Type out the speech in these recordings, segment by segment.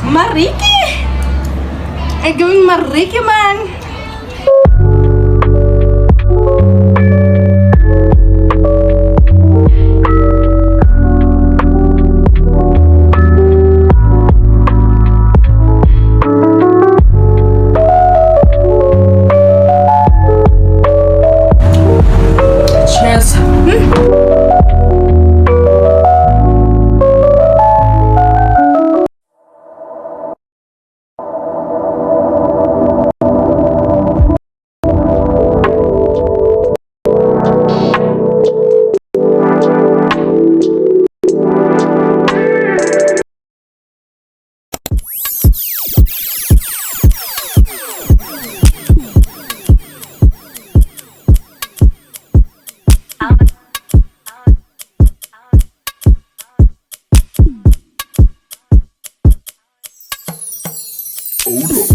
Mariki! I'm going Mariki, man!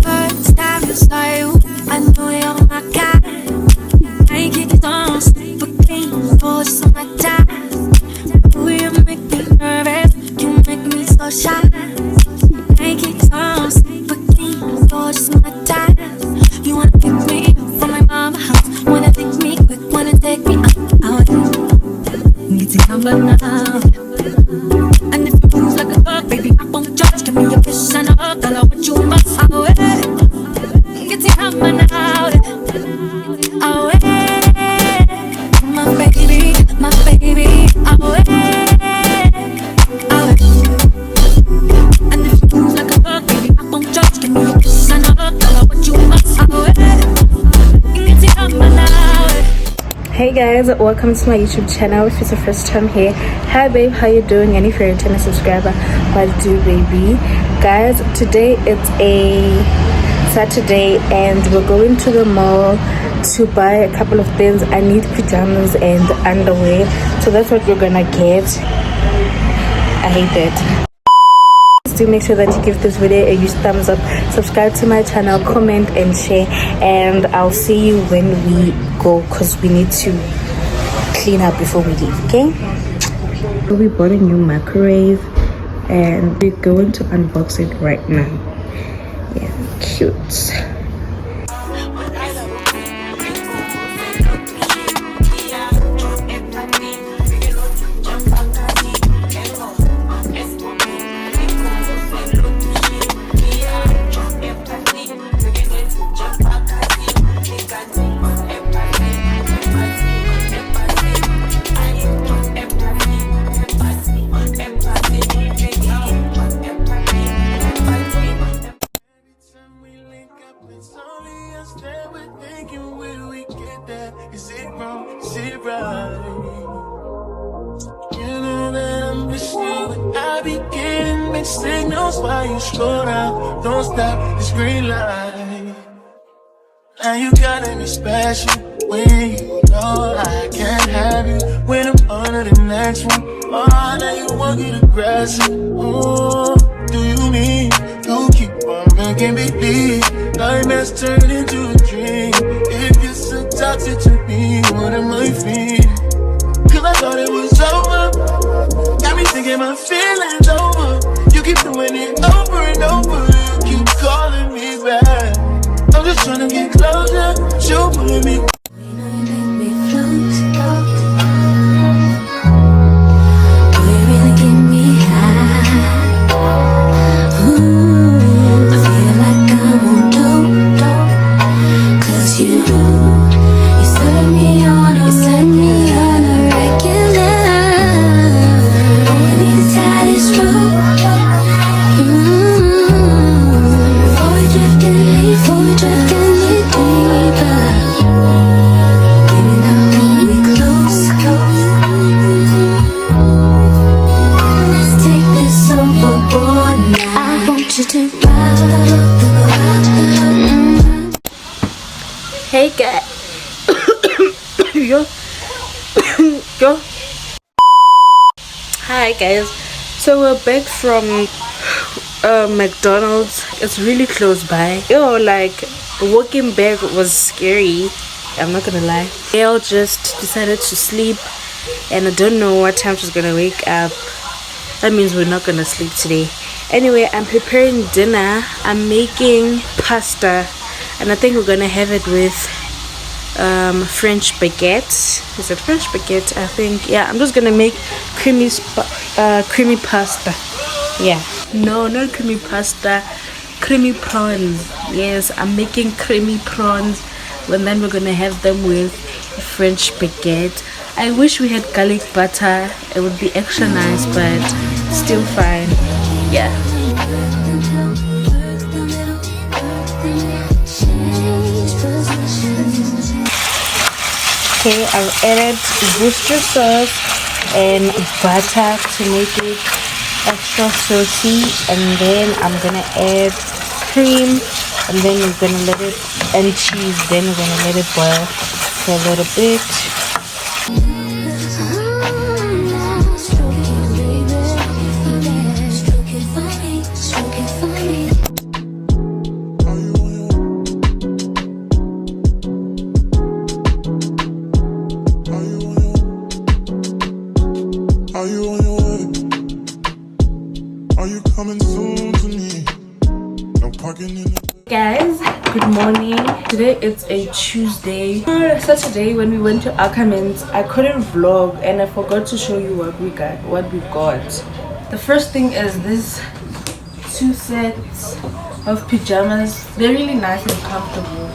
First time I saw you, I know you're my guy. I get it on, but can't force on my time. Oh, you make me nervous, you make me so shy. I get it on, but can't force on my time. You wanna pick me up from my mama house, wanna take me quick, wanna take me out. Get it on now. And if you move like a dog, baby, I won't judge. Give me a kiss and a hug, tell her what you must. Away, get it on now. Away, my baby, away, away. And if you move like a dog, baby, I won't judge. Give me a kiss and a hug, tell her what you must. Away, get it on now. Hey guys, welcome to my YouTube channel. If it's your first time here, hi babe, how you doing? And if you're a returning subscriber, what do baby? Guys, today it's a Saturday and we're going to the mall to buy a couple of things. I need pajamas and underwear, so that's what we're gonna get. I hate that. Do make sure that you give this video a huge thumbs up, subscribe to my channel, comment and share, and I'll see you when we go because we need to clean up before we leave. Okay, so we bought a new microwave and we're going to unbox it right now. Yeah, cute. Is it wrong? Is it right? You know that I'm pursuing. I be getting mixed signals while you scroll down. Don't stop this green light. Now you gotta be special when you know I can't have you. When I'm under the next one, oh, now you won't get aggressive. Oh, do you mean you keep on making me believe nightmares turn into a dream? If you're so toxic to me, what am I feeling? Cause I thought it was over. Got me thinking my feelings over. You keep doing it over and over. You keep calling me back. I'm just trying to get closer. You put me. Hey guys. Yo. Hi guys. So we're back from McDonald's. It's really close by. Yo, like walking back was scary, I'm not gonna lie. Gail just decided to sleep and I don't know what time she's gonna wake up. That means we're not gonna sleep today. Anyway, I'm preparing dinner. I'm making pasta, and I think we're gonna have it with French baguette. Is it French baguette? I think. Yeah, I'm just gonna make creamy pasta. Yeah, no, not creamy pasta, creamy prawns. Yes, I'm making creamy prawns, and then we're gonna have them with French baguette. I wish we had garlic butter. It would be extra nice, but still fine. Yeah. Okay, I've added Worcester sauce and butter to make it extra saucy, and then I'm gonna add cream, and then we're gonna let it, and cheese, then we're gonna let it boil for a little bit. Guys, good morning. Today it's a Tuesday. Saturday when we went to Aromatics, I couldn't vlog and I forgot to show you what we got. The first thing is this 2 sets of pajamas. They're really nice and comfortable.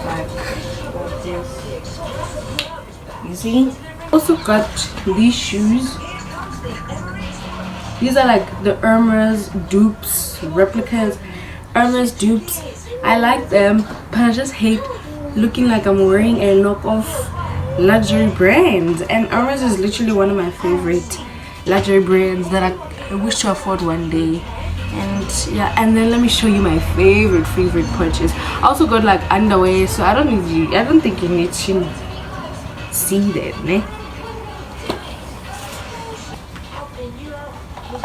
Like this. You see? Also got these shoes. These are like the Hermes dupes, replicas. Hermes dupes. I like them, but I just hate looking like I'm wearing a knockoff luxury brand. And Hermes is literally one of my favorite luxury brands that I wish to afford one day. And yeah, and then let me show you my favorite purchase. I also got like underwear, so I don't think you need to see that, ne?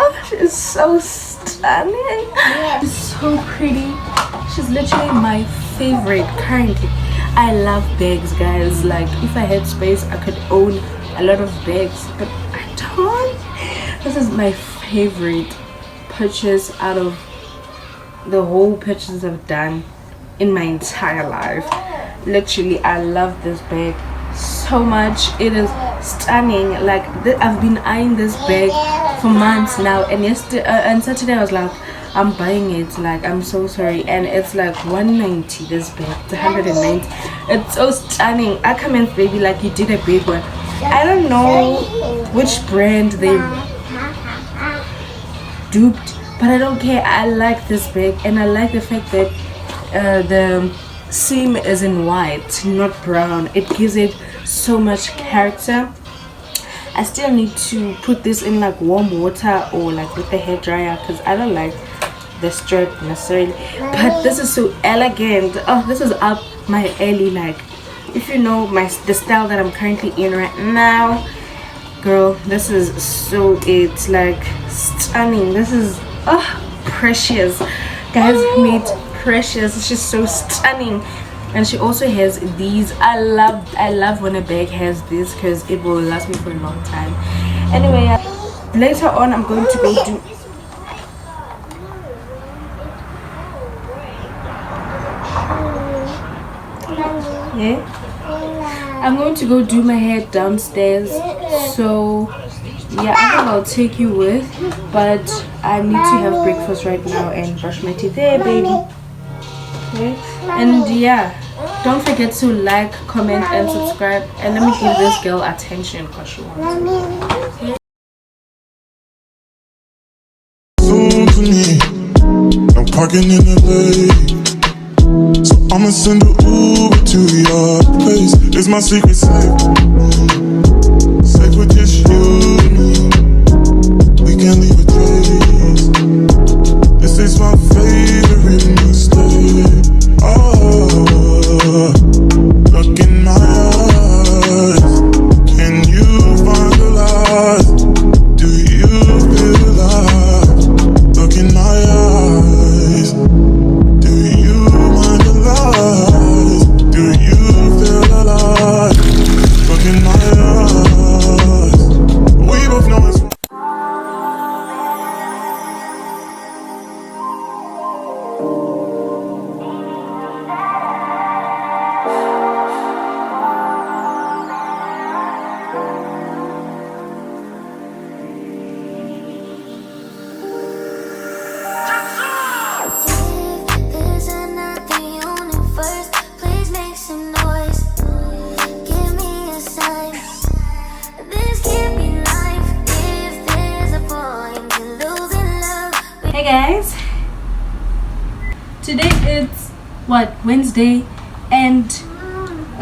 Oh, she's so stunning. Yeah. She's so pretty. She's literally my favorite currently. I love bags, guys. Like if I had space, I could own a lot of bags, but I don't. This is my favorite purchase out of the whole purchases I've done in my entire life. Literally, I love this bag so much. It is stunning. Like I've been eyeing this bag for months now, and yesterday and Saturday I was like, I'm buying it. Like, I'm so sorry. And it's like 190. This bag, it's 190. It's so stunning. I comment, baby, like you did a big one. I don't know which brand they duped, but I don't care. I like this bag, and I like the fact that the seam is in white, not brown. It gives it so much character. I still need to put this in like warm water or like with the hair dryer, because I don't like the strap necessarily, but this is so elegant. Oh, this is up my alley. Like if you know the style that I'm currently in right now, girl, this is so, it's like stunning. This is precious, guys. Meet Precious. She's so stunning. And she also has these. I love when a bag has this, because it will last me for a long time. Anyway, later on I'm going to go do I'm going to go do my hair downstairs. So yeah, I think I'll take you with, but I need to have breakfast right now and brush my teeth there, baby. Okay, and yeah, don't forget to like, comment and subscribe, and let me give this girl attention because she wants it. I'm parking in LA, so I'ma send an Uber to your place. It's my secret safe, safe with just you and me. We can't leave a trace. This is my favorite mistake. Oh, look in my eyes. Can you find the light? Do you feel alive? Look in my eyes. Do you mind the lies? Do you feel alive? Look in my eyes. We both know it's guys, today it's what, Wednesday, and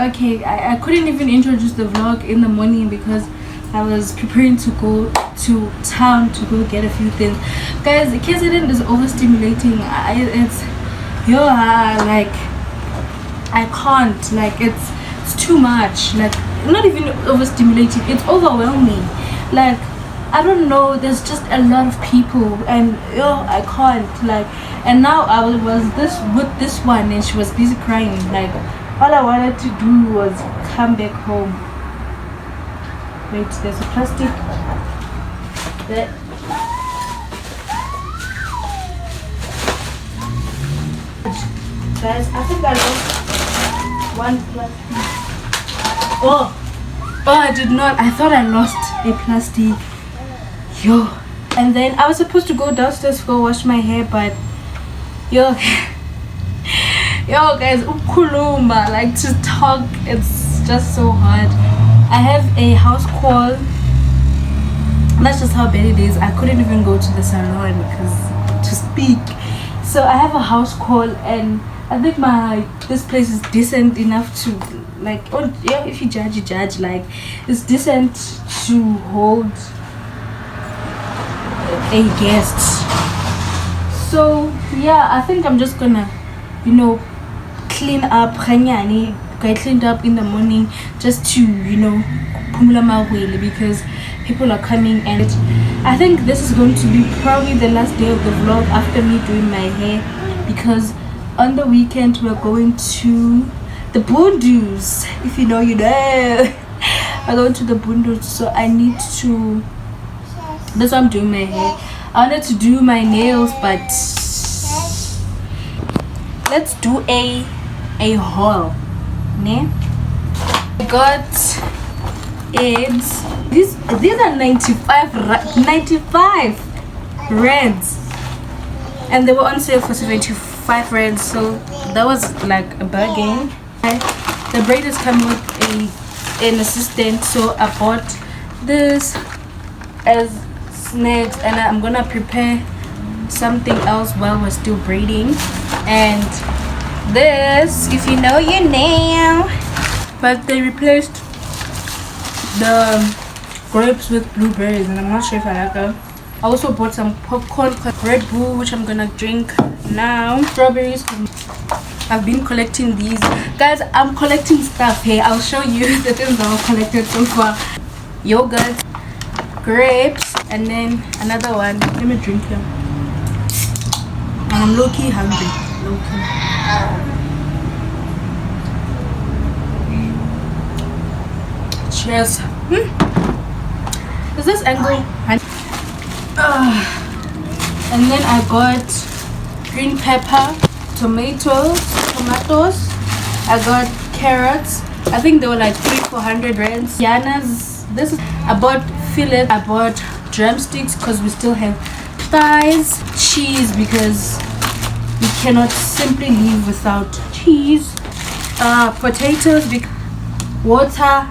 okay, I couldn't even introduce the vlog in the morning because I was preparing to go to town to go get a few things. Guys, the KZN is overstimulating. Like I can't, like it's too much, like not even overstimulating, it's overwhelming. Like I don't know, there's just a lot of people and I can't, like. And now I was with this one and she was busy crying. Like all I wanted to do was come back home. Wait, there's a plastic that guys, I think I lost one plastic. Oh, I did not. I thought I lost a plastic. And then I was supposed to go downstairs to go wash my hair, but guys, ukuluma, like to talk, it's just so hard. I have a house call. That's just how bad it is. I couldn't even go to the salon because to speak. So I have a house call, and I think this place is decent enough to, like, if you judge, you judge. Like, it's decent to hold a guest. So yeah, I think I'm just gonna, clean up. I cleaned up in the morning just to, pumula mawele, because people are coming, and I think this is going to be probably the last day of the vlog after me doing my hair, because on the weekend we're going to the Bundus. If you know, you know. We're going to the Bundus, so I need to. That's why I'm doing my hair. I wanted to do my nails, but let's do a haul. Ne? I got eggs. These are 95 rands, and they were on sale for 75 rands, so that was like a bargain. The braiders come with an assistant, so I bought this as snacks, and I'm gonna prepare something else while we're still braiding. And this, if you know, you know. But they replaced the grapes with blueberries, and I'm not sure if I like them. I also bought some popcorn, Red Bull, which I'm gonna drink now. Strawberries. I've been collecting these, guys. I'm collecting stuff here. I'll show you the things I've collected so far. Yogurt, grapes, and then another one. Let me drink them. And I'm low-key hungry. Low-key. Cheers. Is this angle? And then I got green pepper, tomatoes. I got carrots. I think they were like 300-400 rands. Yana's. I bought fillet. I bought drumsticks because we still have thighs. Cheese because we cannot simply live without cheese. Potatoes. Water.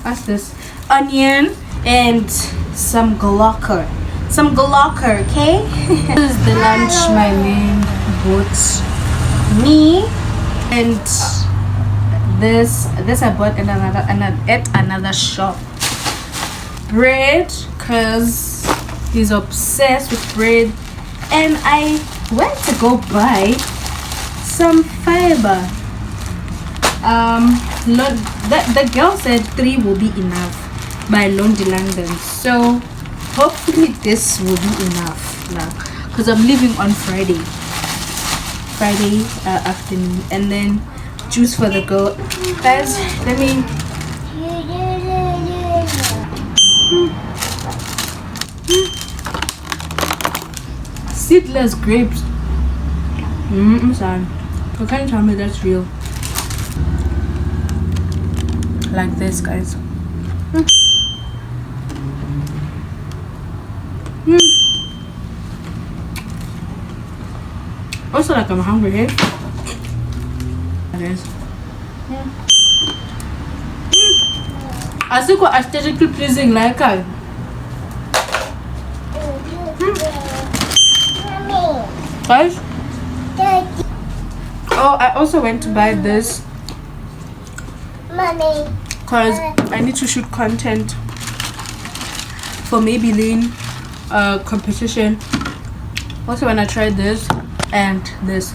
What's this? Onion and some glocker, okay? This is the lunch my man bought me, and this I bought at another shop. Bread, cause he's obsessed with bread, and I went to go buy some fiber. The girl said 3 will be enough by London, so hopefully this will be enough now, because I'm leaving on Friday afternoon. And then juice for the girl. Guys, let me seedless grapes. Son, you can't tell me that's real. Like this, guys. Also, like, I'm hungry here. Guys. I think what aesthetically pleasing, like I. Guys? Oh, I also went to buy this because I need to shoot content for Maybelline competition. Also, when I tried this and this.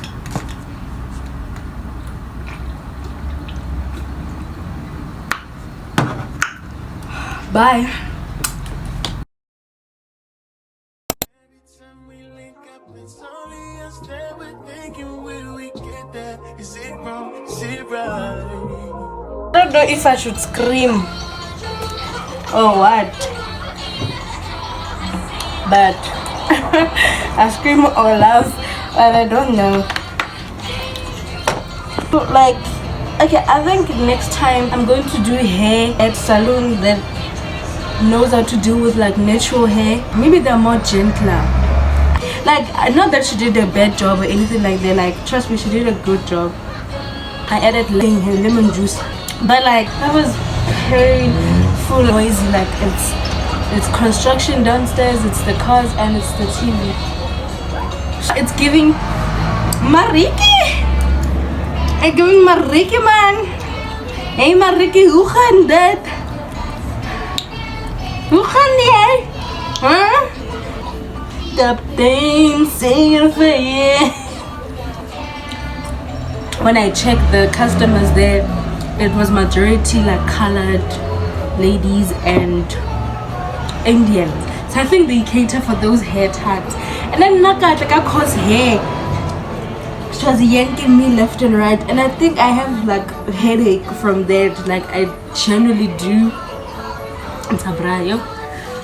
Bye. I don't know if I should scream or what, but I scream or laugh, but I don't know. Like, okay, I think next time I'm going to do hair at salon that knows how to deal with like natural hair. Maybe they're more gentler. Like, not that she did a bad job or anything like that. Like, trust me, she did a good job. I added lemon juice, but like that was painful, noisy. Like it's construction downstairs, it's the cars, and it's the TV. It's giving Mariki. It's giving Mariki, man. Hey Mariki, hoe gaan dit? Hoe gaan die? Huh? Captain, say your face. When I checked the customers there, it was majority like colored ladies and Indian. So I think they cater for those hair types. And then Naka, like I cause hair. She was yanking me left and right, and I think I have like a headache from that. Like I generally do.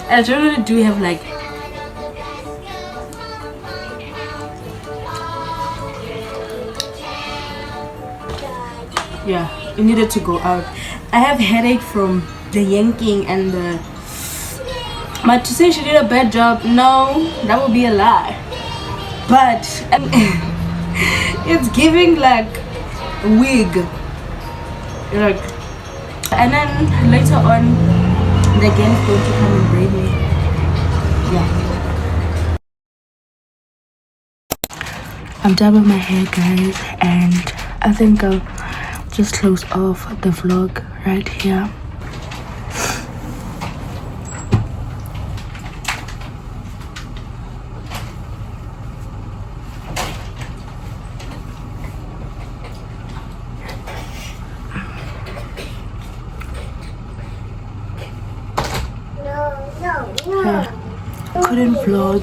I generally do have like yeah, it needed to go out. I have headache from the yanking and the. But to say she did a bad job, no, that would be a lie. But it's giving like wig, like, and then later on, the girl is going to come and braid me. Yeah. I'm done with my hair, guys, and I think I'll just close off the vlog right here. Couldn't vlog.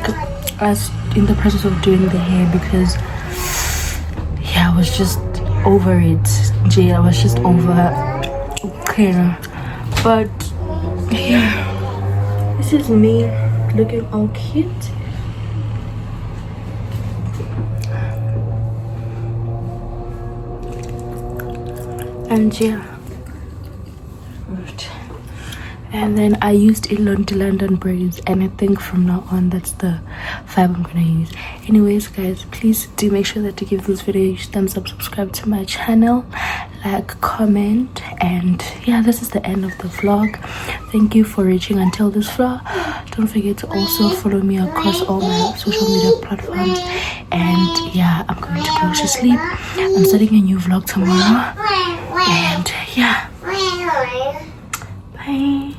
I was in the process of doing the hair because yeah, I was just over it. I was just over okay. But yeah, this is me looking all cute. And yeah, and then I used London braids, and I think from now on that's the vibe I'm gonna use. Anyways, guys, please do make sure that to give this video a thumbs up, subscribe to my channel, like, comment, and yeah, this is the end of the vlog. Thank you for reaching until this far. Don't forget to also follow me across all my social media platforms. And yeah, I'm going to go to sleep. I'm starting a new vlog tomorrow, and yeah, bye.